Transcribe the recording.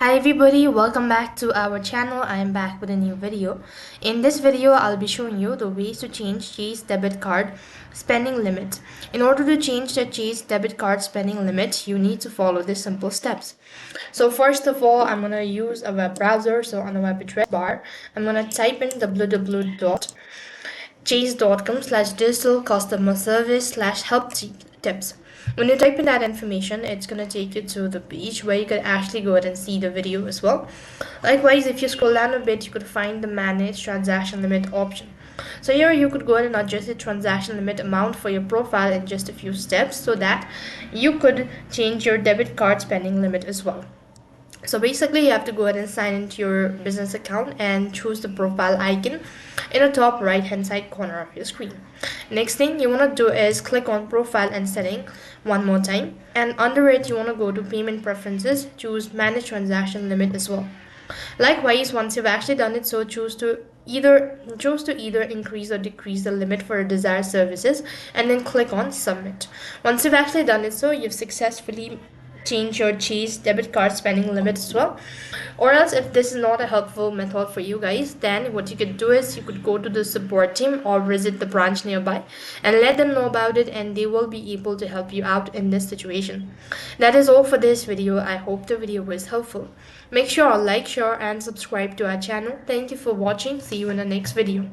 Hi everybody, welcome back to our channel. I am back with a new video. In this video, I'll be showing you the ways to change Chase debit card spending limit. In order to change the Chase debit card spending limit, you need to follow these simple steps. So first of all, I'm going to use a web browser. So on the web address bar, I'm going to type in www.chase.com/digital customer service/help tips. When you type in that information, it's going to take you to the page where you could actually go ahead and see the video as well. Likewise, if you scroll down a bit, you could find the manage transaction limit option. So here you could go ahead and adjust the transaction limit amount for your profile in just a few steps so that you could change your debit card spending limit as well. So basically, you have to go ahead and sign into your business account and choose the profile icon in the top right hand side corner of your screen. Next thing you want to do is click on profile and setting one more time, and under it you want to go to payment preferences, choose manage transaction limit as well. Likewise, once you've actually done it, so choose to either increase or decrease the limit for desired services, and then click on submit. Once you've actually done it, so you've successfully change your Chase debit card spending limit as well. Or else, if this is not a helpful method for you guys, then what you could do is you could go to the support team or visit the branch nearby and let them know about it, and they will be able to help you out in this situation. That is all for this video. I hope the video was helpful. Make sure to like, share and subscribe to our channel. Thank you for watching. See you in the next video.